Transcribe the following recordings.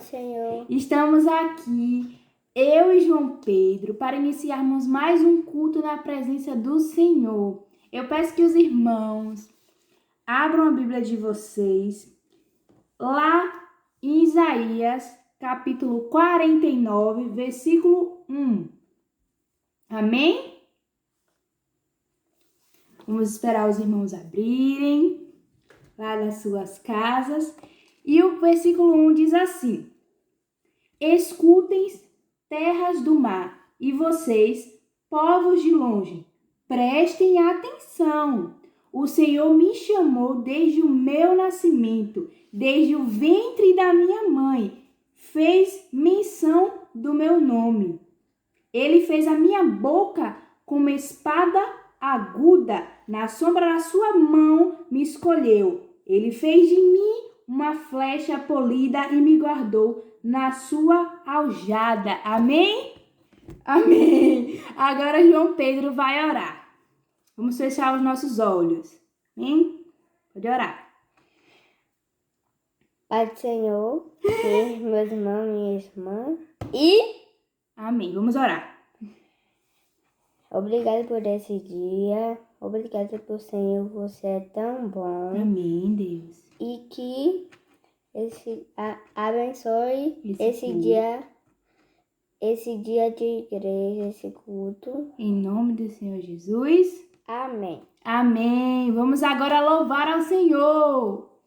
Senhor. Estamos aqui, eu e João Pedro, para iniciarmos mais um culto na presença do Senhor. Eu peço que os irmãos abram a Bíblia de vocês lá em Isaías, capítulo 49, versículo 1. Amém? Vamos esperar os irmãos abrirem lá das suas casas. E o versículo 1 diz assim: Escutem, terras do mar, e vocês, povos de longe, prestem atenção. O Senhor me chamou desde o meu nascimento, desde o ventre da minha mãe. Fez menção do meu nome. Ele fez a minha boca como espada aguda. Na sombra da sua mão me escolheu. Ele fez de mim uma flecha polida e me guardou na sua aljada. Amém? Amém. Agora João Pedro vai orar. Vamos fechar os nossos olhos. Amém? Pode orar. Pai do Senhor, meus irmãos e minhas irmãs. E Amém. Vamos orar. obrigado por esse dia. Obrigado por Senhor, você é tão bom. Amém, Deus. E que abençoe esse culto. dia de igreja, esse culto. Em nome do Senhor Jesus. Amém. Amém. Vamos agora louvar ao Senhor.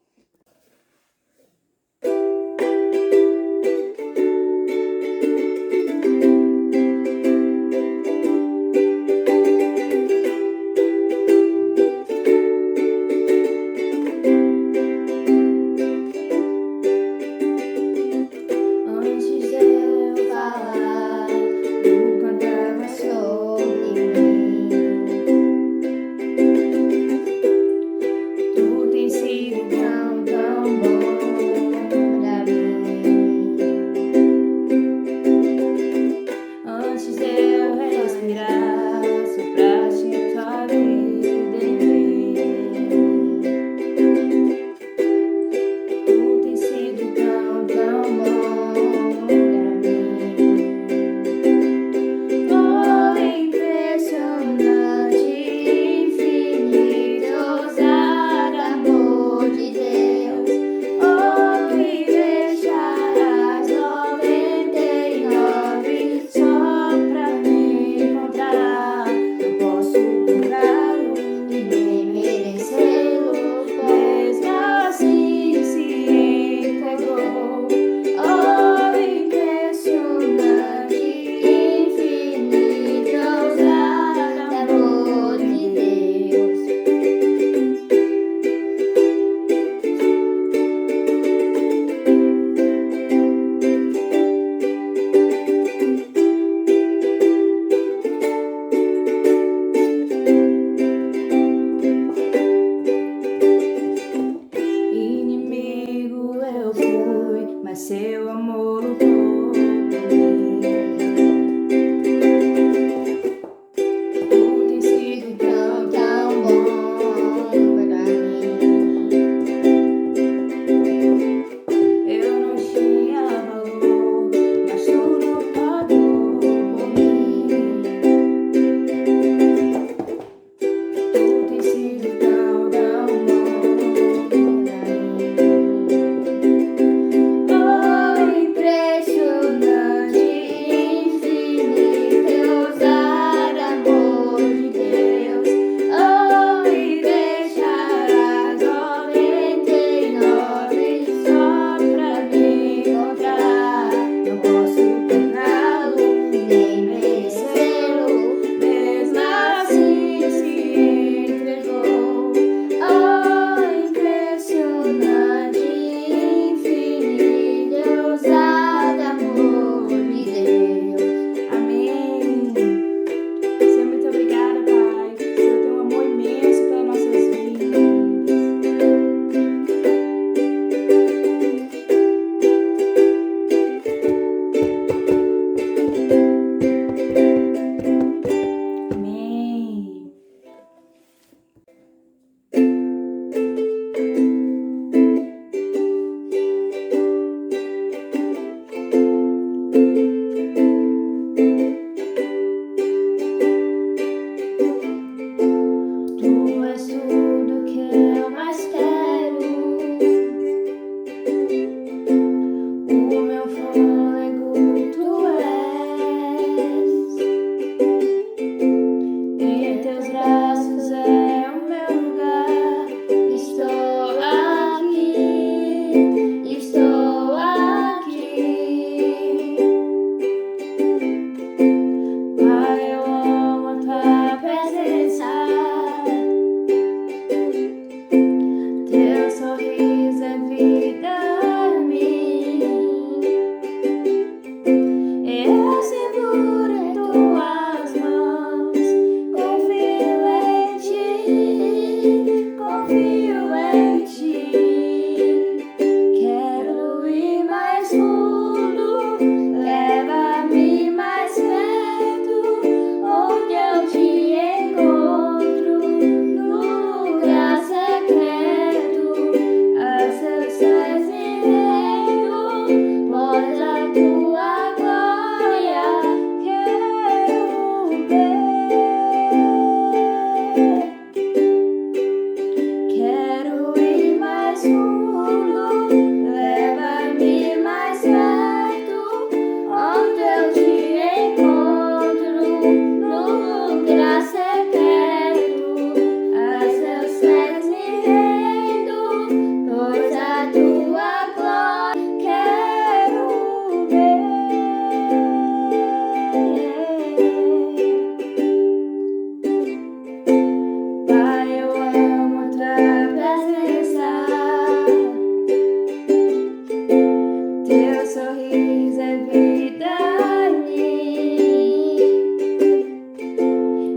Seu amor lutou por mim. Tu tem sido tão bom pra mim. Eu não tinha valor, mas tu não pagou por mim. Tu tem sido tão bom pra mim. sorriso é vida em mim.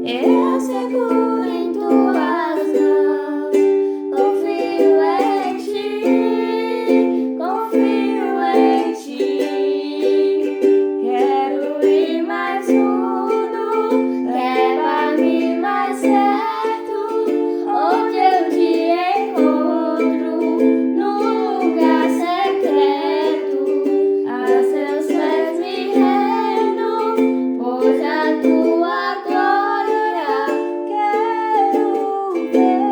Eu seguro em tuas mãos, confio em ti, confio em ti. Quero ir mais fundo, leva-me mais certo, onde eu te encontro, no lugar secreto. A seus pés me rendo, pois a tua glória quero ver.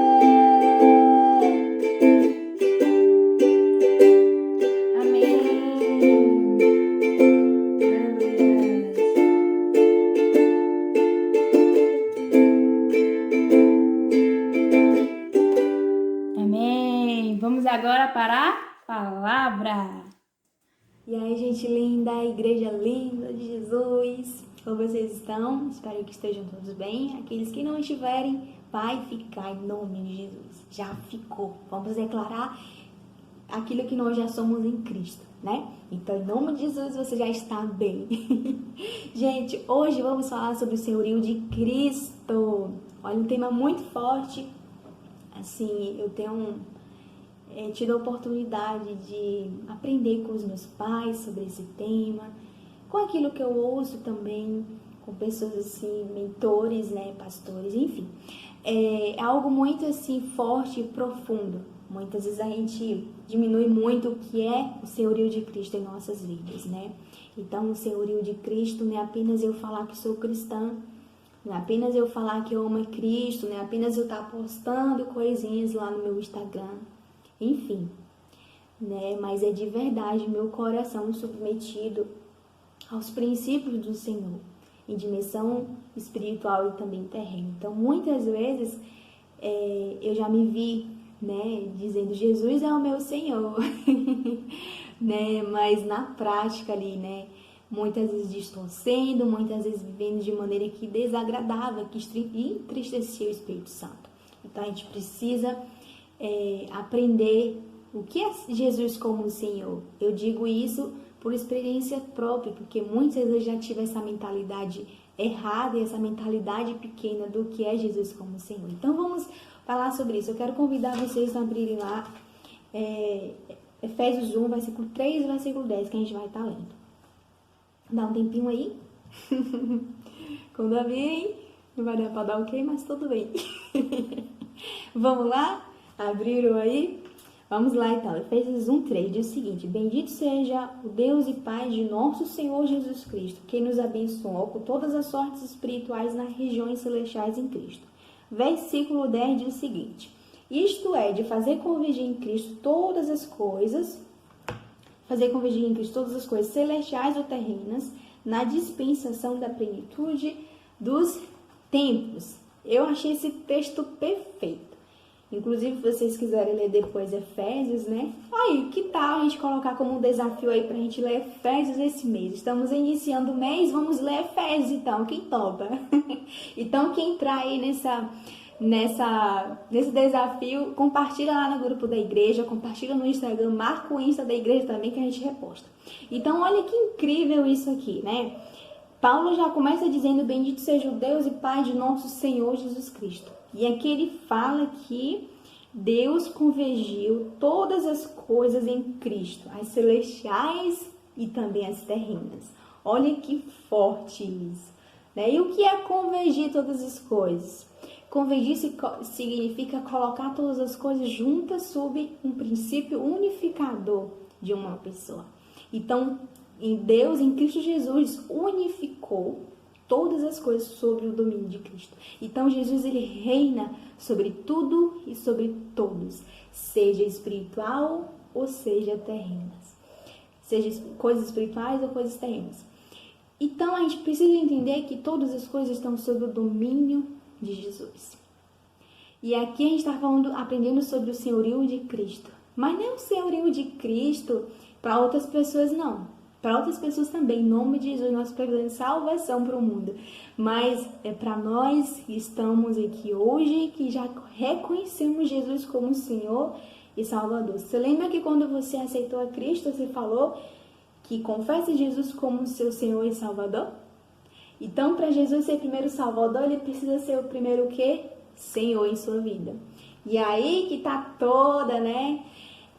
Amém. Amém. Vamos agora para a palavra. E aí, gente linda, igreja linda de Jesus, como vocês estão? Espero que estejam todos bem. Aqueles que não estiverem, vai ficar em nome de Jesus. Já ficou. Vamos declarar aquilo que nós já somos em Cristo, né? Então, em nome de Jesus, você já está bem. Gente, hoje vamos falar sobre o senhorio de Cristo. Olha, um tema muito forte. Assim, eu tenho tido a oportunidade de aprender com os meus pais sobre esse tema, com aquilo que eu ouço também, com pessoas assim, mentores, né, pastores, enfim. É algo muito assim, forte e profundo. Muitas vezes a gente diminui muito o que é o senhorio de Cristo em nossas vidas, né? Então, o senhorio de Cristo não é apenas eu falar que sou cristã, não é apenas eu falar que eu amo Cristo, não é apenas eu estar postando coisinhas lá no meu Instagram, enfim, né? Mas é de verdade meu coração submetido aos princípios do Senhor, em dimensão espiritual e também terrena. Então, muitas vezes eu já me vi, né, dizendo Jesus é o meu Senhor, né? Mas na prática ali, né? Muitas vezes distorcendo, muitas vezes vivendo de maneira que desagradava, que entristecia o Espírito Santo. Então a gente precisa aprender o que é Jesus como Senhor. Eu digo isso por experiência própria, porque muitas vezes eu já tive essa mentalidade errada e essa mentalidade pequena do que é Jesus como Senhor. Então vamos falar sobre isso. Eu quero convidar vocês a abrirem lá Efésios 1, versículo 3 e versículo 10, que a gente vai estar lendo. Dá um tempinho aí. Quando abrirem, não vai dar pra dar ok, mas tudo bem. Vamos lá? Abriram aí? Vamos lá então. Efésios 1:3 diz o seguinte: Bendito seja o Deus e Pai de nosso Senhor Jesus Cristo, que nos abençoou com todas as sortes espirituais nas regiões celestiais em Cristo. Versículo 10 diz o seguinte: Isto é, de fazer convergir em Cristo todas as coisas celestiais ou terrenas, na dispensação da plenitude dos tempos. Eu achei esse texto perfeito. Inclusive, se vocês quiserem ler depois Efésios, né? Aí, que tal a gente colocar como um desafio aí pra gente ler Efésios esse mês? Estamos iniciando o mês, vamos ler Efésios então, quem topa? Então, quem entrar aí nesse desafio, compartilha lá no grupo da igreja, compartilha no Instagram, marca o Insta da igreja também que a gente reposta. Então, olha que incrível isso aqui, né? Paulo já começa dizendo: Bendito seja o Deus e Pai de nosso Senhor Jesus Cristo. E aqui ele fala que Deus convergiu todas as coisas em Cristo, as celestiais e também as terrenas. Olha que forte isso, né? E o que é convergir todas as coisas? Convergir significa colocar todas as coisas juntas sob um princípio unificador de uma pessoa. Então, em Deus, em Cristo Jesus, unificou todas as coisas sobre o domínio de Cristo. Então, Jesus, ele reina sobre tudo e sobre todos, seja espiritual ou seja terrenas. Seja coisas espirituais ou coisas terrenas. Então, a gente precisa entender que todas as coisas estão sob o domínio de Jesus. E aqui a gente está aprendendo sobre o senhorio de Cristo. Mas não é o senhorio de Cristo para outras pessoas, não. Para outras pessoas também, em nome de Jesus, nós precisamos de salvação para o mundo. Mas é para nós que estamos aqui hoje, que já reconhecemos Jesus como Senhor e Salvador. Você lembra que quando você aceitou a Cristo, você falou que confessa Jesus como seu Senhor e Salvador? Então, para Jesus ser primeiro Salvador, ele precisa ser o primeiro o quê? Senhor em sua vida. E aí que tá toda, né,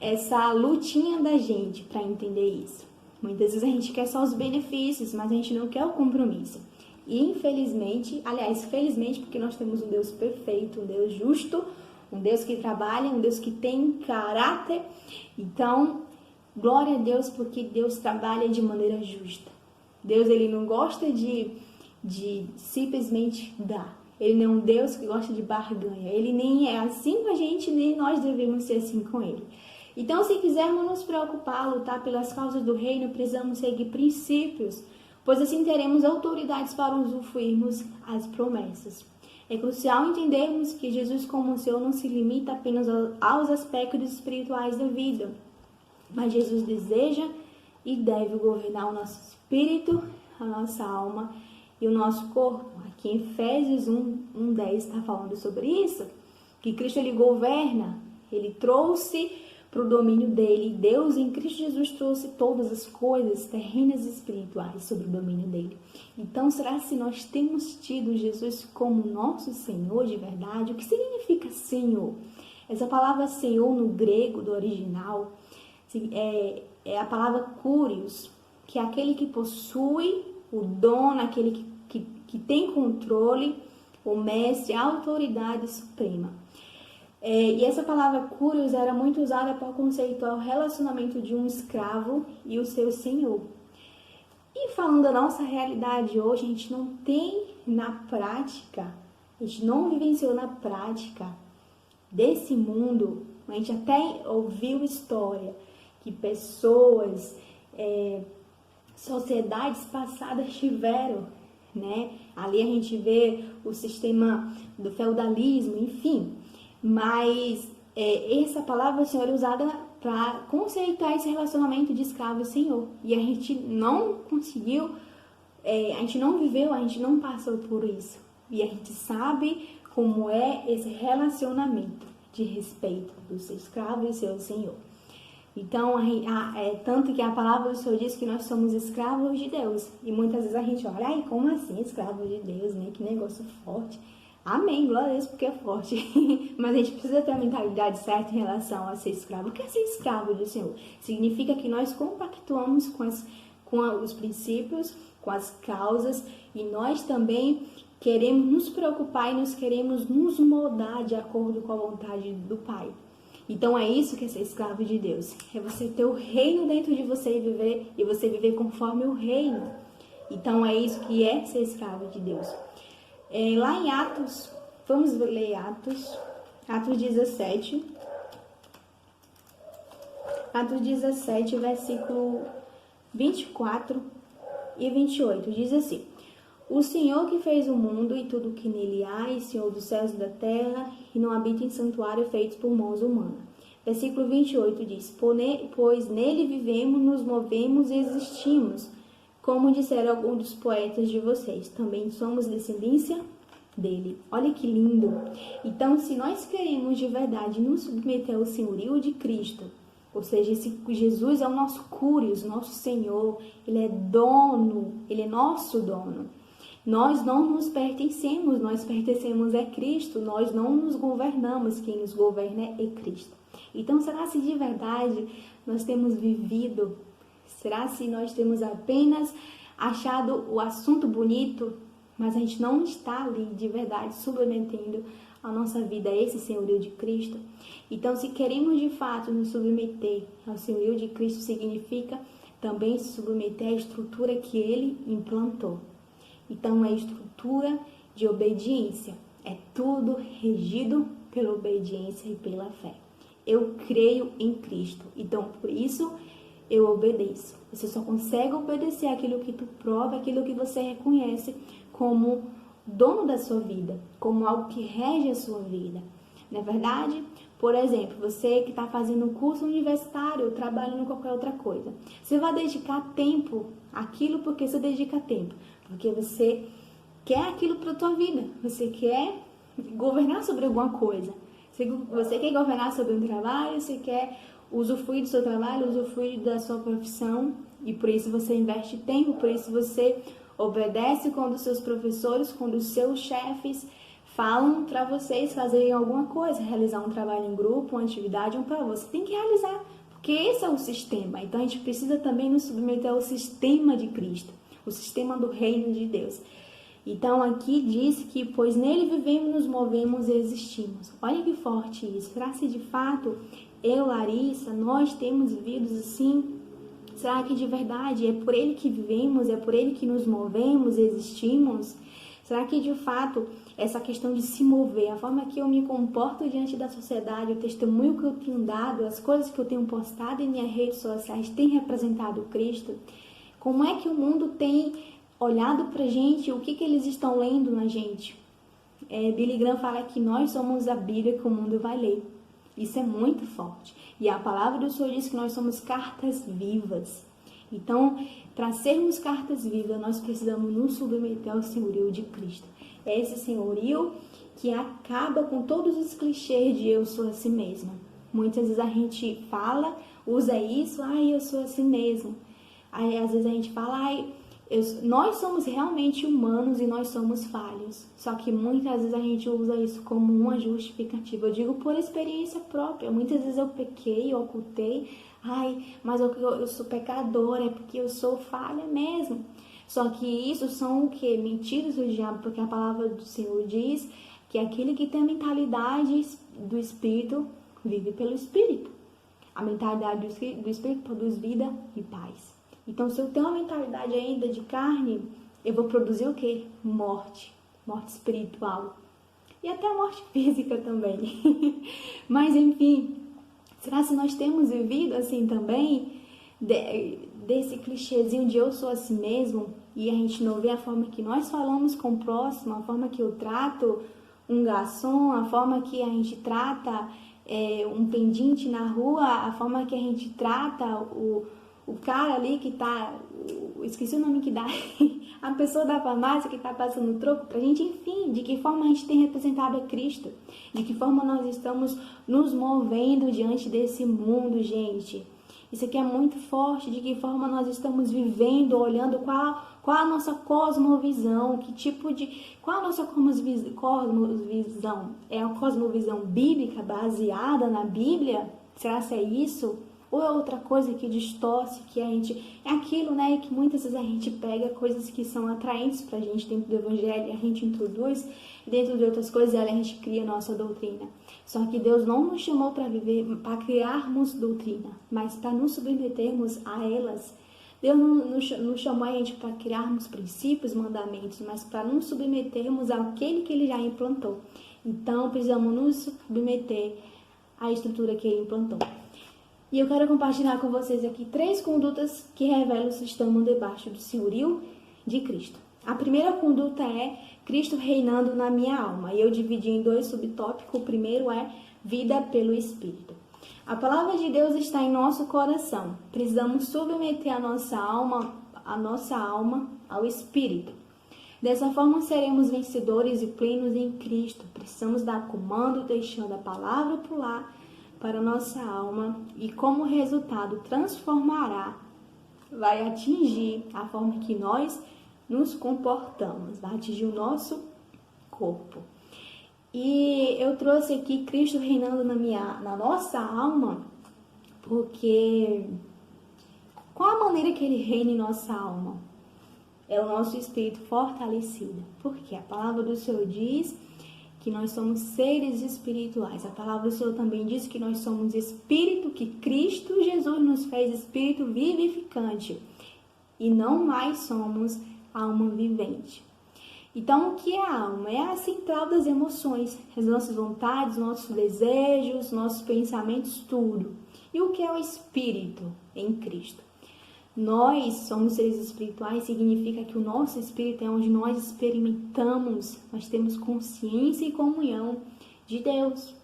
essa lutinha da gente para entender isso. Muitas vezes a gente quer só os benefícios, mas a gente não quer o compromisso. E infelizmente, aliás, felizmente, porque nós temos um Deus perfeito, um Deus justo, um Deus que trabalha, um Deus que tem caráter. Então, glória a Deus, porque Deus trabalha de maneira justa. Deus, ele não gosta de simplesmente dar. Ele não é um Deus que gosta de barganha. Ele nem é assim com a gente, nem nós devemos ser assim com ele. Então, se quisermos nos preocupar, lutar pelas causas do reino, precisamos seguir princípios, pois assim teremos autoridades para usufruirmos as promessas. É crucial entendermos que Jesus como Senhor não se limita apenas aos aspectos espirituais da vida, mas Jesus deseja e deve governar o nosso espírito, a nossa alma e o nosso corpo. Aqui em Efésios 1:10 está falando sobre isso, que Cristo ele governa, ele trouxe para o domínio dele. Deus em Cristo Jesus trouxe todas as coisas terrenas e espirituais sobre o domínio dele. Então, será que nós temos tido Jesus como nosso Senhor de verdade? O que significa Senhor? Essa palavra Senhor no grego do original é a palavra Kyrios, que é aquele que possui, o dono, aquele que tem controle, o mestre, a autoridade suprema. E essa palavra Kyrios era muito usada para conceituar o relacionamento de um escravo e o seu senhor. E falando da nossa realidade hoje, a gente não tem na prática, a gente não vivenciou na prática desse mundo. A gente até ouviu história que pessoas, sociedades passadas tiveram, né? Ali a gente vê o sistema do feudalismo, enfim. Mas essa palavra, Senhor, é usada para conceitar esse relacionamento de escravo e senhor. E a gente não conseguiu, a gente não viveu, a gente não passou por isso. E a gente sabe como é esse relacionamento de respeito do seu escravo e seu senhor. Então, tanto que a palavra do Senhor diz que nós somos escravos de Deus. E muitas vezes a gente olha, ai, como assim escravo de Deus, né? Que negócio forte. Amém, glória a Deus, porque é forte. Mas a gente precisa ter a mentalidade certa em relação a ser escravo. O que é ser escravo do Senhor? Significa que nós compactuamos com os princípios, com as causas, e nós também queremos nos preocupar e nós queremos nos moldar de acordo com a vontade do Pai. Então é isso que é ser escravo de Deus. É você ter o reino dentro de você e você viver conforme o reino. Então é isso que é ser escravo de Deus. Lá em Atos, vamos ler Atos 17. Atos 17, versículo 24 e 28. Diz assim: O Senhor que fez o mundo e tudo que nele há, e Senhor dos céus e da terra, e não habita em santuário feitos por mãos humanas. Versículo 28 diz: Pois nele vivemos, nos movemos e existimos. Como disseram alguns dos poetas de vocês, também somos descendência dele. Olha que lindo! Então, se nós queremos de verdade nos submeter ao senhorio de Cristo, ou seja, esse Jesus é o nosso Kyrios, nosso Senhor, ele é dono, ele é nosso dono. Nós não nos pertencemos, nós pertencemos a Cristo, nós não nos governamos, quem nos governa é Cristo. Então, será se de verdade nós temos vivido? Será se nós temos apenas achado o assunto bonito, mas a gente não está ali de verdade submetendo a nossa vida a esse senhorio de Cristo? Então, se queremos de fato nos submeter ao senhorio de Cristo, significa também se submeter à estrutura que ele implantou. Então, é estrutura de obediência. É tudo regido pela obediência e pela fé. Eu creio em Cristo. Então, por isso, eu obedeço. Você só consegue obedecer aquilo que tu prova, aquilo que você reconhece como dono da sua vida, como algo que rege a sua vida. Não é verdade? Por exemplo, você que está fazendo um curso universitário, trabalhando em qualquer outra coisa. Você vai dedicar tempo àquilo porque você dedica tempo. Porque você quer aquilo para a tua vida. Você quer governar sobre alguma coisa. Você quer governar sobre um trabalho, você quer usufruir do seu trabalho, usufruir da sua profissão. E por isso você investe tempo, por isso você obedece quando os seus professores, quando os seus chefes falam para vocês fazerem alguma coisa, realizar um trabalho em grupo, uma atividade, um prova. Você tem que realizar, porque esse é o sistema. Então a gente precisa também nos submeter ao sistema de Cristo, o sistema do reino de Deus. Então aqui diz que, pois nele vivemos, nos movemos e existimos. Olha que forte isso. Será que de fato eu, Larissa, nós temos vivido assim? Será que de verdade é por ele que vivemos, é por ele que nos movemos e existimos? Será que de fato essa questão de se mover, a forma que eu me comporto diante da sociedade, o testemunho que eu tenho dado, as coisas que eu tenho postado em minhas redes sociais tem representado Cristo? Como é que o mundo tem olhado pra gente, o que eles estão lendo na gente? Billy Graham fala que nós somos a Bíblia que o mundo vai ler. Isso é muito forte. E a palavra do Senhor diz que nós somos cartas vivas. Então, para sermos cartas vivas, nós precisamos nos submeter ao senhorio de Cristo. É esse senhorio que acaba com todos os clichês de eu sou assim mesma. Muitas vezes a gente fala, usa isso, eu sou assim mesmo. Aí às vezes a gente fala, nós somos realmente humanos e nós somos falhos. Só que muitas vezes a gente usa isso como uma justificativa. Eu digo por experiência própria. Muitas vezes eu pequei, eu ocultei. Mas eu sou pecadora, é porque eu sou falha mesmo. Só que isso são o quê? Mentiras do diabo, porque a palavra do Senhor diz que aquele que tem a mentalidade do Espírito vive pelo Espírito. A mentalidade do Espírito produz vida e paz. Então, se eu tenho uma mentalidade ainda de carne, eu vou produzir o quê? Morte espiritual. E até a morte física também. Mas, enfim, será que nós temos vivido assim também, desse clichêzinho de eu sou assim mesmo, e a gente não vê a forma que nós falamos com o próximo, a forma que eu trato um garçom, a forma que a gente trata um pendente na rua, a forma que a gente trata o cara ali que tá, esqueci o nome que dá, a pessoa da farmácia que tá passando troco pra gente, enfim, de que forma a gente tem representado a Cristo, de que forma nós estamos nos movendo diante desse mundo, gente. Isso aqui é muito forte, de que forma nós estamos vivendo, olhando qual a nossa cosmovisão, qual a nossa cosmovisão? É a cosmovisão bíblica, baseada na Bíblia? Será que é isso? Ou é outra coisa que distorce, que a gente... É aquilo, né, que muitas vezes a gente pega coisas que são atraentes pra gente dentro do Evangelho, e a gente introduz dentro de outras coisas e a gente cria a nossa doutrina. Só que Deus não nos chamou para viver, para criarmos doutrina, mas para nos submetermos a elas. Deus não chamou a gente para criarmos princípios, mandamentos, mas para nos submetermos àquele que Ele já implantou. Então, precisamos nos submeter à estrutura que Ele implantou. E eu quero compartilhar com vocês aqui 3 condutas que revelam se estamos debaixo do senhorio de Cristo. A primeira conduta é Cristo reinando na minha alma. E eu dividi em 2 subtópicos. O primeiro é vida pelo Espírito. A palavra de Deus está em nosso coração. Precisamos submeter a nossa alma ao Espírito. Dessa forma seremos vencedores e plenos em Cristo. Precisamos dar comando, deixando a palavra pular para a nossa alma e como resultado vai atingir a forma que nós nos comportamos, vai atingir o nosso corpo. E eu trouxe aqui Cristo reinando na nossa alma, porque qual a maneira que Ele reina em nossa alma? É o nosso espírito fortalecido, porque a palavra do Senhor diz que nós somos seres espirituais. A palavra do Senhor também diz que nós somos espírito, que Cristo Jesus nos fez espírito vivificante e não mais somos alma vivente. Então, o que é a alma? É a central das emoções, as nossas vontades, nossos desejos, nossos pensamentos, tudo. E o que é o espírito em Cristo? Nós somos seres espirituais, significa que o nosso espírito é onde nós experimentamos, nós temos consciência e comunhão de Deus.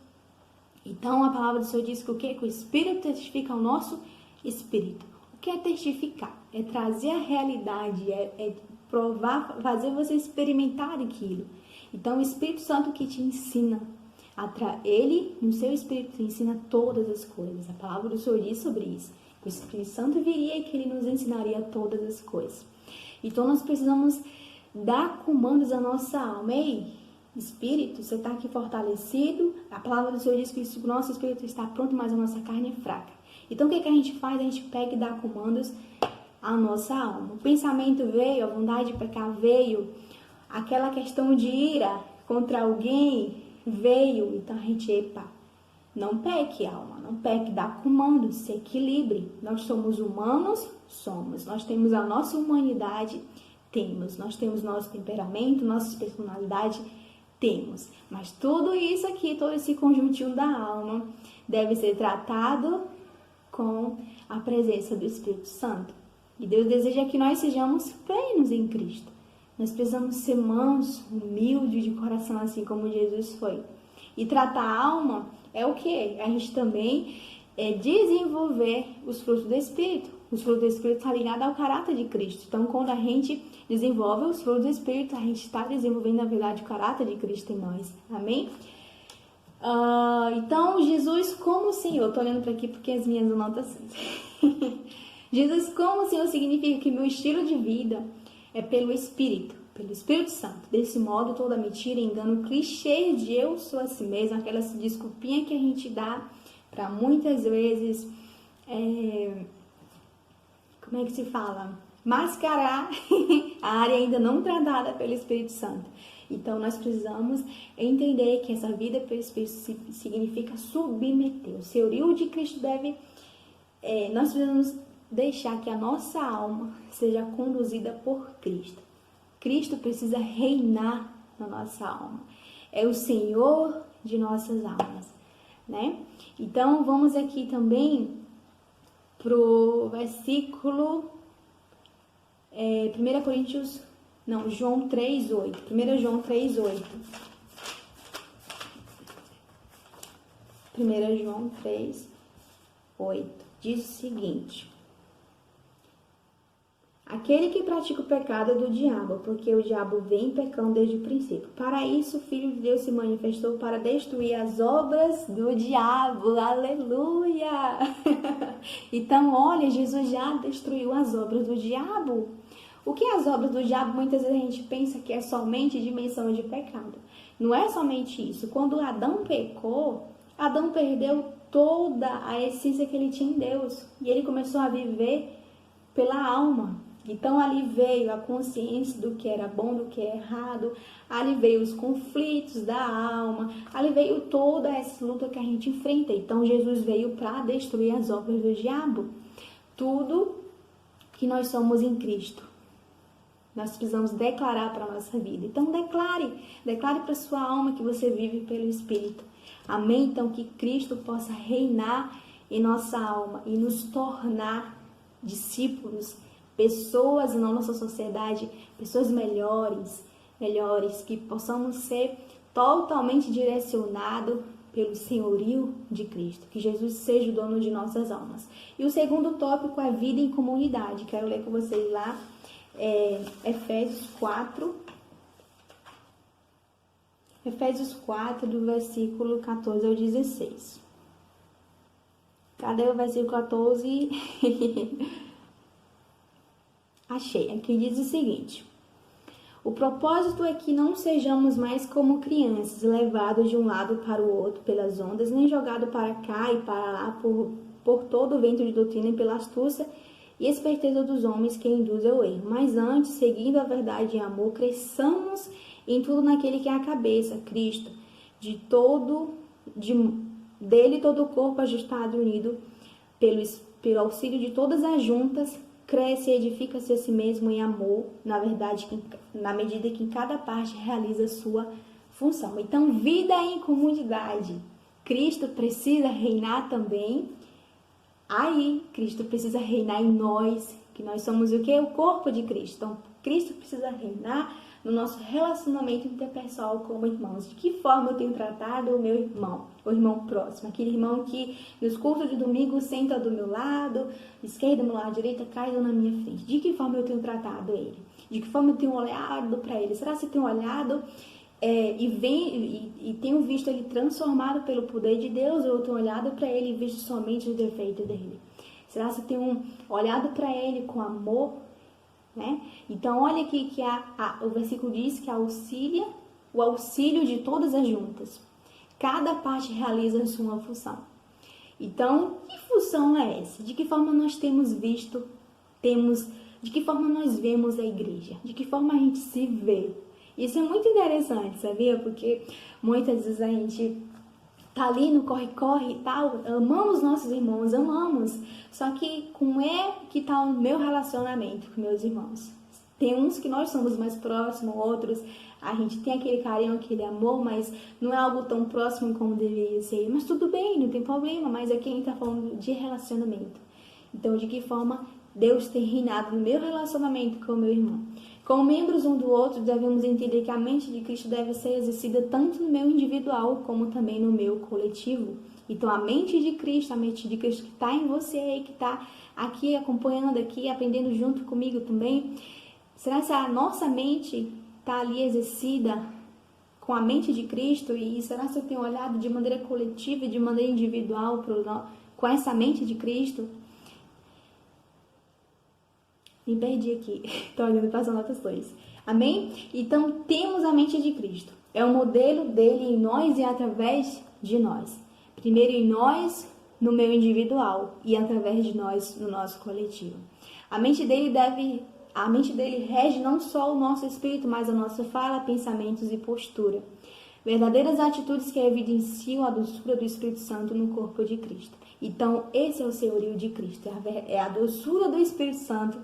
Então a palavra do Senhor diz que o que? Que o Espírito testifica ao nosso espírito. O que é testificar? É trazer a realidade, é provar, fazer você experimentar aquilo. Então o Espírito Santo que te ensina, ele no seu espírito te ensina todas as coisas. A palavra do Senhor diz sobre isso. O O Espírito Santo viria e que ele nos ensinaria todas as coisas. Então nós precisamos dar comandos à nossa alma. Ei, Espírito, você está aqui fortalecido. A palavra do Senhor diz que o nosso Espírito está pronto, mas a nossa carne é fraca. Então o que a gente faz? A gente pega e dá comandos à nossa alma. O pensamento veio, a vontade de pecar veio, aquela questão de ira contra alguém veio. Então a gente, não peque, alma, não peque, dá comando, se equilibre. Nós somos humanos? Somos. Nós temos a nossa humanidade? Temos. Nós temos nosso temperamento, nossa personalidade? Temos. Mas tudo isso aqui, todo esse conjuntinho da alma, deve ser tratado com a presença do Espírito Santo. E Deus deseja que nós sejamos plenos em Cristo. Nós precisamos ser mansos, humildes de coração, assim como Jesus foi. E tratar a alma é o quê? A gente também desenvolver os frutos do Espírito. Os frutos do Espírito estão ligados ao caráter de Cristo. Então, quando a gente desenvolve os frutos do Espírito, a gente está desenvolvendo, na verdade, o caráter de Cristo em nós. Amém? Então, Jesus como Senhor, estou olhando para aqui porque as minhas anotações. Jesus como Senhor significa que meu estilo de vida é pelo Espírito Santo. Desse modo, toda mentira, engano, clichê de eu sou assim mesmo, aquelas desculpinhas que a gente dá para muitas vezes, como é que se fala? Mascarar a área ainda não tratada pelo Espírito Santo. Então, nós precisamos entender que essa vida pelo Espírito significa submeter. O senhorio de Cristo nós precisamos deixar que a nossa alma seja conduzida por Cristo. Cristo precisa reinar na nossa alma. É o Senhor de nossas almas, né? Então, vamos aqui também pro versículo João 3:8. 1 João 3:8. 1 João 3:8 diz o seguinte: aquele que pratica o pecado é do diabo, porque o diabo vem pecando desde o princípio. Para isso, o Filho de Deus se manifestou para destruir as obras do diabo. Aleluia! Então, olha, Jesus já destruiu as obras do diabo. O que é as obras do diabo? Muitas vezes a gente pensa que é somente dimensão de pecado. Não é somente isso. Quando Adão pecou, Adão perdeu toda a essência que ele tinha em Deus. E ele começou a viver pela alma. Então, ali veio a consciência do que era bom, do que é errado. Ali veio os conflitos da alma. Ali veio toda essa luta que a gente enfrenta. Então, Jesus veio para destruir as obras do diabo. Tudo que nós somos em Cristo, nós precisamos declarar para a nossa vida. Então, declare para a sua alma que você vive pelo Espírito. Amém? Então, que Cristo possa reinar em nossa alma e nos tornar discípulos, pessoas na nossa sociedade, pessoas melhores, que possamos ser totalmente direcionados pelo senhorio de Cristo. Que Jesus seja o dono de nossas almas. E o segundo tópico é vida em comunidade. Quero ler com vocês lá, Efésios 4, do versículo 14 ao 16. Cadê o versículo 14? Achei. Aqui diz o seguinte: o propósito é que não sejamos mais como crianças, levados de um lado para o outro pelas ondas, nem jogados para cá e para lá por todo o vento de doutrina e pela astúcia e esperteza dos homens que induzem ao erro. Mas antes, seguindo a verdade em amor, cresçamos em tudo naquele que é a cabeça, Cristo. Dele todo o corpo ajustado e unido pelo auxílio de todas as juntas, cresce e edifica-se a si mesmo em amor, na verdade, na medida que em cada parte realiza a sua função. Então, vida em comunidade. Cristo precisa reinar também. Aí, Cristo precisa reinar em nós, que nós somos o quê? O corpo de Cristo. Então, Cristo precisa reinar no nosso relacionamento interpessoal como irmãos. De que forma eu tenho tratado o meu irmão, o irmão próximo, aquele irmão que nos cultos de domingo senta do meu lado, esquerda, do meu lado, direita, cai na minha frente. De que forma eu tenho tratado ele? De que forma eu tenho olhado para ele? Será que eu tenho olhado e tenho visto ele transformado pelo poder de Deus, ou eu tenho olhado para ele e visto somente o defeito dele? Será que você tem olhado para Ele com amor? Né? Então, olha aqui que o versículo diz que auxilia o auxílio de todas as juntas. Cada parte realiza a sua função. Então, que função é essa? De que forma nós temos visto, de que forma nós vemos a igreja? De que forma a gente se vê? Isso é muito interessante, sabia? Porque muitas vezes a gente tá ali no corre-corre e tal, amamos nossos irmãos, amamos. Só que como é que tá o meu relacionamento com meus irmãos? Tem uns que nós somos mais próximos, outros a gente tem aquele carinho, aquele amor, mas não é algo tão próximo como deveria ser. Mas tudo bem, não tem problema, mas aqui a gente tá falando de relacionamento. Então, de que forma Deus tem reinado no meu relacionamento com o meu irmão? Como membros um do outro, devemos entender que a mente de Cristo deve ser exercida tanto no meu individual como também no meu coletivo. Então, a mente de Cristo que está em você e que está aqui acompanhando, aqui aprendendo junto comigo também, será que a nossa mente está ali exercida com a mente de Cristo? E será que eu tenho olhado de maneira coletiva e de maneira individual com essa mente de Cristo? Me perdi aqui, estou olhando para as anotações. Amém? Então, temos a mente de Cristo. É o modelo dele em nós e através de nós. Primeiro em nós, no meu individual, e através de nós, no nosso coletivo. A mente dele rege não só o nosso espírito, mas a nossa fala, pensamentos e postura. Verdadeiras atitudes que evidenciam a doçura do Espírito Santo no corpo de Cristo. Então, esse é o senhorio de Cristo, é a doçura do Espírito Santo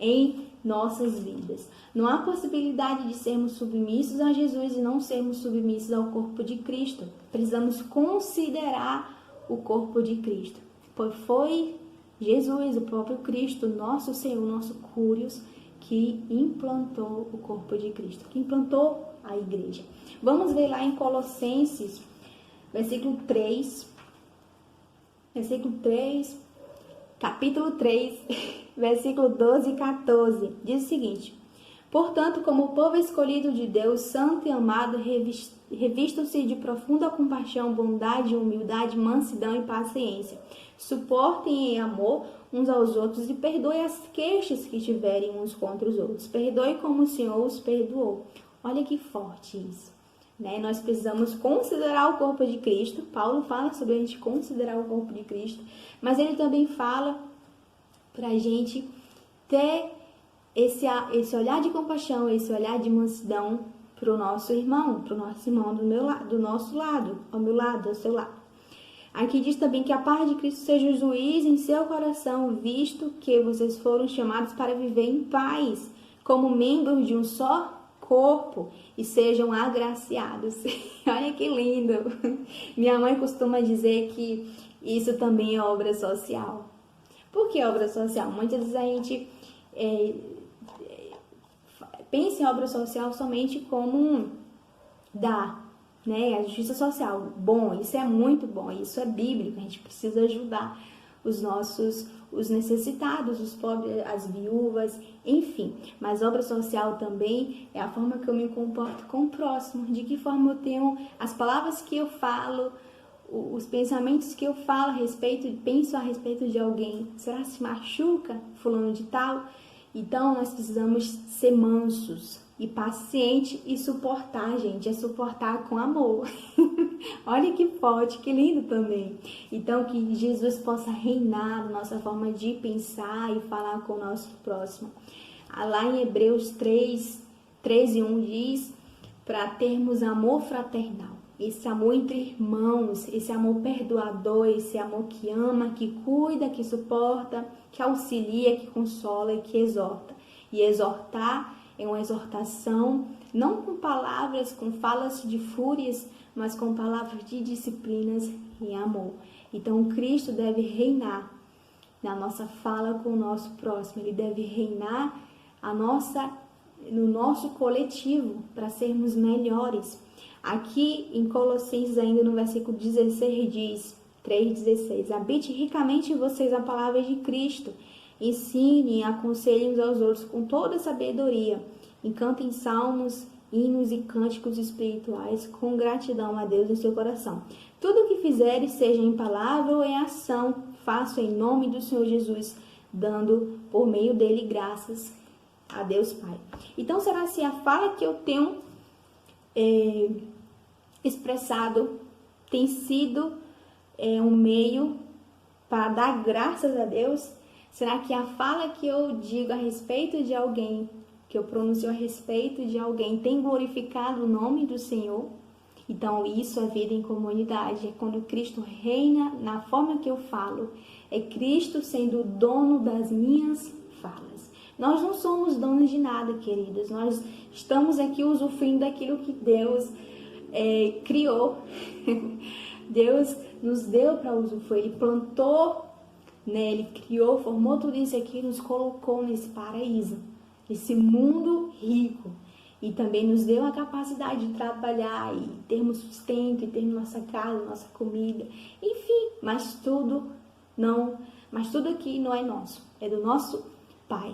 em nossas vidas. Não há possibilidade de sermos submissos a Jesus e não sermos submissos ao corpo de Cristo. Precisamos considerar o corpo de Cristo. Pois foi Jesus, o próprio Cristo, nosso Senhor, nosso Curios, que implantou o corpo de Cristo, que implantou a igreja. Vamos ver lá em Colossenses, capítulo 3, versículo 12 e 14. Diz o seguinte: portanto, como o povo escolhido de Deus, santo e amado, revistam-se de profunda compaixão, bondade, humildade, mansidão e paciência. Suportem em amor uns aos outros e perdoem as queixas que tiverem uns contra os outros. Perdoe como o Senhor os perdoou. Olha que forte isso, né? Nós precisamos considerar o corpo de Cristo. Paulo fala sobre a gente considerar o corpo de Cristo, mas ele também fala para a gente ter esse olhar de compaixão, esse olhar de mansidão para o nosso irmão do nosso lado, ao meu lado, ao seu lado. Aqui diz também que a paz de Cristo seja o juiz em seu coração, visto que vocês foram chamados para viver em paz, como membros de um só corpo, e sejam agraciados. Olha que lindo! Minha mãe costuma dizer que isso também é obra social. Por que obra social? Muitas vezes a gente pensa em obra social somente como dar, né? A justiça social. Bom, isso é muito bom, isso é bíblico, a gente precisa ajudar os necessitados, os pobres, as viúvas, enfim. Mas obra social também é a forma que eu me comporto com o próximo, de que forma eu tenho as palavras que eu falo, os pensamentos que eu falo penso a respeito de alguém. Será que se machuca fulano de tal? Então, nós precisamos ser mansos e pacientes e suportar, gente. É suportar com amor. Olha que forte, que lindo também. Então, que Jesus possa reinar na nossa forma de pensar e falar com o nosso próximo. Lá em Hebreus 3:1 diz para termos amor fraternal. Esse amor entre irmãos, esse amor perdoador, esse amor que ama, que cuida, que suporta, que auxilia, que consola e que exorta. E exortar é uma exortação, não com palavras, com falas de fúrias, mas com palavras de disciplinas e amor. Então, Cristo deve reinar na nossa fala com o nosso próximo. Ele deve reinar no nosso coletivo para sermos melhores. Aqui em Colossenses, ainda no versículo 16, diz, 3,16, habite ricamente em vocês a palavra de Cristo, ensinem e aconselhem uns aos outros com toda sabedoria, encantem salmos, hinos e cânticos espirituais com gratidão a Deus em seu coração. Tudo o que fizeres, seja em palavra ou em ação, faço em nome do Senhor Jesus, dando por meio dele graças a Deus Pai. Então, será se a fala que eu tenho expressado tem sido um meio para dar graças a Deus? Será que a fala que eu digo a respeito de alguém, que eu pronuncio a respeito de alguém, tem glorificado o nome do Senhor? Então, isso é vida em comunidade, é quando Cristo reina na forma que eu falo, é Cristo sendo o dono das minhas falas. Nós não somos donos de nada, queridas, nós estamos aqui usufruindo daquilo que Deus criou. Deus nos deu para usufruir, Ele plantou, né? Ele criou, formou tudo isso aqui e nos colocou nesse paraíso, esse mundo rico. E também nos deu a capacidade de trabalhar e termos sustento, e termos nossa casa, nossa comida, enfim, mas tudo aqui não é nosso, é do nosso Pai.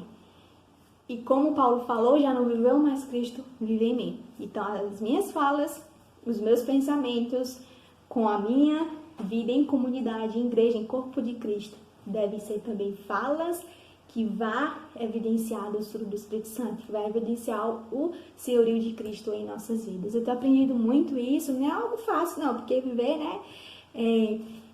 E como Paulo falou, já não viveu mais Cristo, vive em mim. Então as minhas falas, os meus pensamentos, com a minha vida em comunidade, em igreja, em corpo de Cristo, devem ser também falas que vá evidenciar o fruto do Espírito Santo, que vai evidenciar o senhorio de Cristo em nossas vidas. Eu tenho aprendido muito isso, não é algo fácil não, porque viver,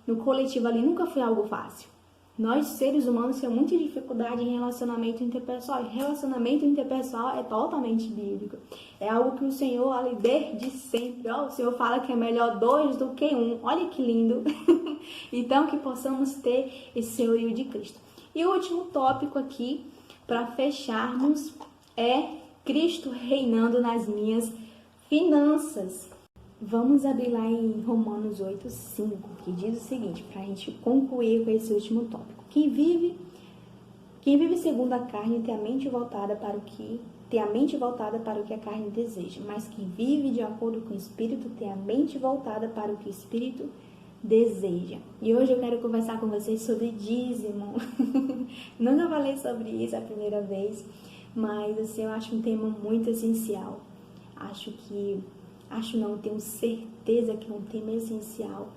no coletivo ali nunca foi algo fácil. Nós, seres humanos, temos muita dificuldade em relacionamento interpessoal. Relacionamento interpessoal é totalmente bíblico. É algo que o Senhor, ali desde sempre, o Senhor fala que é melhor 2 do que 1. Olha que lindo! Então, que possamos ter esse senhorio de Cristo. E o último tópico aqui, para fecharmos, é Cristo reinando nas minhas finanças. Vamos abrir lá em Romanos 8:5, que diz o seguinte, para a gente concluir com esse último tópico. Quem vive segundo a carne tem a mente voltada para o que a carne deseja, mas quem vive de acordo com o Espírito tem a mente voltada para o que o Espírito deseja. E hoje eu quero conversar com vocês sobre dízimo. Nunca falei sobre isso a primeira vez, mas assim, eu acho um tema muito essencial. Tenho certeza que é um tema essencial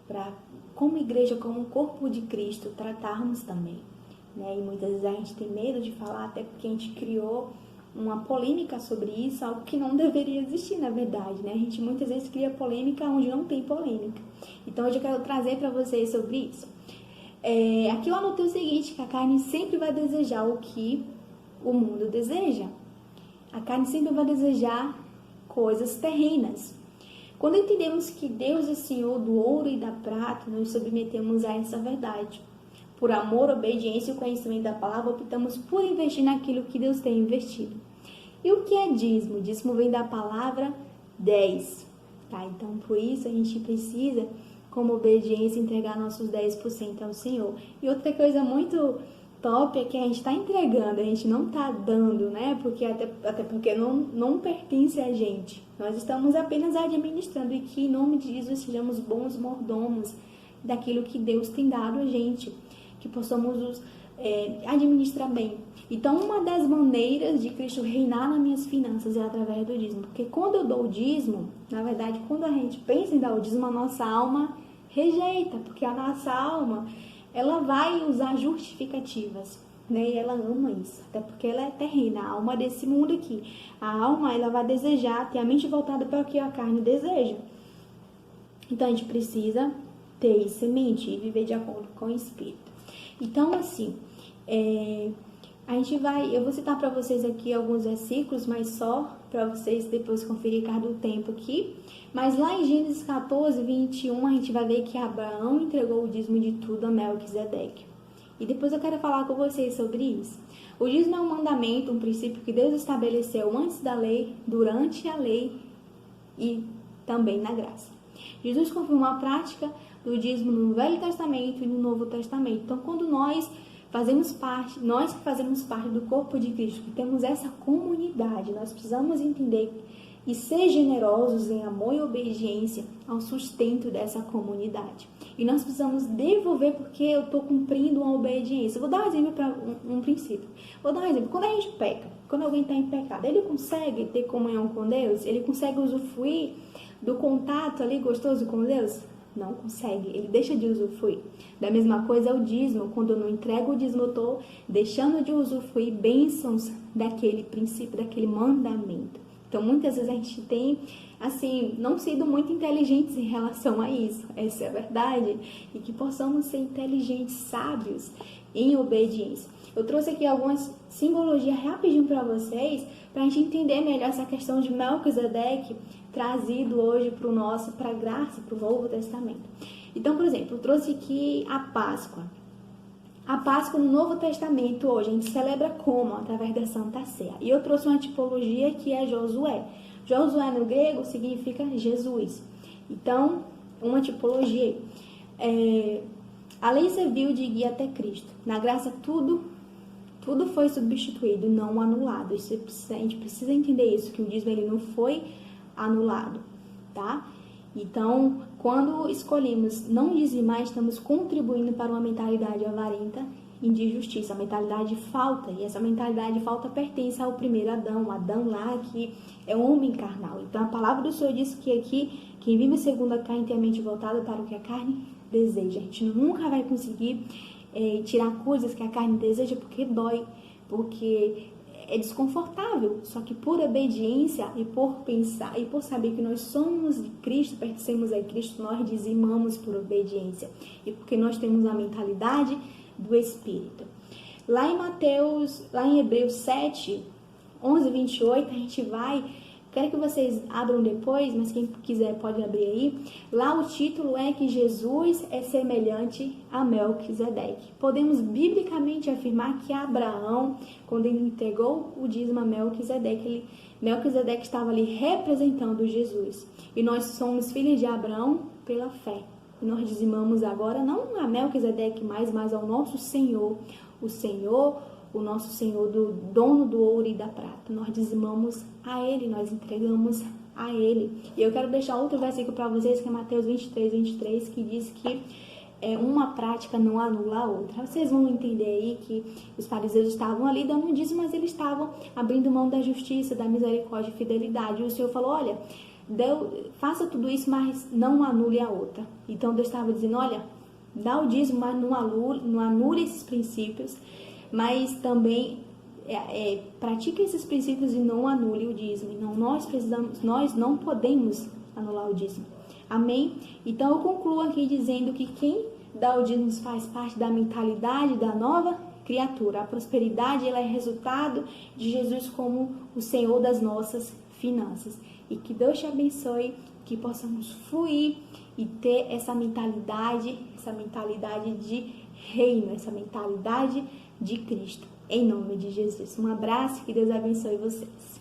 para, como igreja, como corpo de Cristo, tratarmos também, né? E muitas vezes a gente tem medo de falar, até porque a gente criou uma polêmica sobre isso, algo que não deveria existir, na verdade, né? A gente muitas vezes cria polêmica onde não tem polêmica. Então, hoje eu quero trazer para vocês sobre isso. Aqui eu anotei o seguinte, que a carne sempre vai desejar o que o mundo deseja. A carne sempre vai desejar coisas terrenas. Quando entendemos que Deus é Senhor do ouro e da prata, nos submetemos a essa verdade. Por amor, obediência e conhecimento da palavra, optamos por investir naquilo que Deus tem investido. E o que é dízimo? Dízimo vem da palavra 10. Tá? Então, por isso, a gente precisa, como obediência, entregar nossos 10% ao Senhor. E outra coisa muito top é que a gente está entregando, a gente não está dando, né? Porque até porque não pertence a gente. Nós estamos apenas administrando e que, em nome de Jesus, sejamos bons mordomos daquilo que Deus tem dado a gente, que possamos administrar bem. Então, uma das maneiras de Cristo reinar nas minhas finanças é através do dízimo. Porque quando eu dou o dízimo, na verdade, quando a gente pensa em dar o dízimo, a nossa alma rejeita, porque a nossa alma, ela vai usar justificativas, né? E ela ama isso, até porque ela é terrena, a alma desse mundo aqui. A alma, ela vai desejar, ter a mente voltada para o que a carne deseja. Então, a gente precisa ter isso em mente e viver de acordo com o Espírito. Então, assim, eu vou citar para vocês aqui alguns versículos, mas só para vocês depois conferir cada tempo aqui. Mas lá em Gênesis 14:21, a gente vai ver que Abraão entregou o dízimo de tudo a Melquisedeque. E depois eu quero falar com vocês sobre isso. O dízimo é um mandamento, um princípio que Deus estabeleceu antes da lei, durante a lei e também na graça. Jesus confirmou a prática do dízimo no Velho Testamento e no Novo Testamento. Então, quando nós que fazemos parte do corpo de Cristo, que temos essa comunidade, nós precisamos entender e ser generosos em amor e obediência ao sustento dessa comunidade. E nós precisamos devolver porque eu estou cumprindo uma obediência. Eu vou dar um exemplo para um princípio. Vou dar um exemplo. Quando a gente peca, quando alguém está em pecado, ele consegue ter comunhão com Deus? Ele consegue usufruir do contato ali gostoso com Deus? não consegue, ele deixa de usufruir. Da mesma coisa é o dízimo, quando eu não entrego o dízimo, eu estou deixando de usufruir bênçãos daquele princípio, daquele mandamento. Então, muitas vezes a gente tem, assim, não sido muito inteligentes em relação a isso, essa é a verdade, e que possamos ser inteligentes, sábios em obediência. Eu trouxe aqui algumas simbologias rapidinho para vocês, para a gente entender melhor essa questão de Melquisedeque trazido hoje para a graça, para o Novo Testamento. Então, por exemplo, eu trouxe aqui a Páscoa. A Páscoa no Novo Testamento hoje a gente celebra como? Através da Santa Ceia. E eu trouxe uma tipologia que é Josué. Josué no grego significa Jesus. Então, uma tipologia. A lei serviu de guia até Cristo. Na graça tudo foi substituído, não anulado. A gente precisa entender isso, que o dízimo ele não foi anulado, tá? Então, quando escolhemos não dizimar, estamos contribuindo para uma mentalidade avarenta e de injustiça, a mentalidade de falta. E essa mentalidade de falta pertence ao primeiro Adão, Adão lá que é o homem carnal. Então, a palavra do Senhor diz que aqui, quem vive segundo a carne tem a mente voltada para o que a carne deseja. A gente nunca vai conseguir tirar coisas que a carne deseja porque dói, porque é desconfortável. Só que por obediência e por pensar e por saber que nós somos de Cristo, pertencemos a Cristo, nós dizimamos por obediência e porque nós temos a mentalidade do Espírito. Lá em Hebreus 7, 11 e 28, a gente vai... Quero que vocês abram depois, mas quem quiser pode abrir aí. Lá o título é que Jesus é semelhante a Melquisedeque. Podemos biblicamente afirmar que Abraão, quando ele entregou o dízimo a Melquisedeque estava ali representando Jesus. E nós somos filhos de Abraão pela fé. E nós dizimamos agora não a Melquisedeque mais, mas ao nosso Senhor. O nosso Senhor, do dono do ouro e da prata. Nós dizimamos a Ele, nós entregamos a Ele. E eu quero deixar outro versículo para vocês, que é Mateus 23, que diz que uma prática não anula a outra. Vocês vão entender aí que os fariseus estavam ali dando um dízimo, mas eles estavam abrindo mão da justiça, da misericórdia e fidelidade. E o Senhor falou, olha, faça tudo isso, mas não anule a outra. Então Deus estava dizendo, olha, dá o dízimo, mas não anule esses princípios, mas também pratique esses princípios e não anule o dízimo. Então, nós não podemos anular o dízimo. Amém? Então, eu concluo aqui dizendo que quem dá o dízimo faz parte da mentalidade da nova criatura. A prosperidade ela é resultado de Jesus como o Senhor das nossas finanças. E que Deus te abençoe, que possamos fluir e ter essa mentalidade de reino, essa mentalidade de Cristo, em nome de Jesus. Um abraço, que Deus abençoe vocês.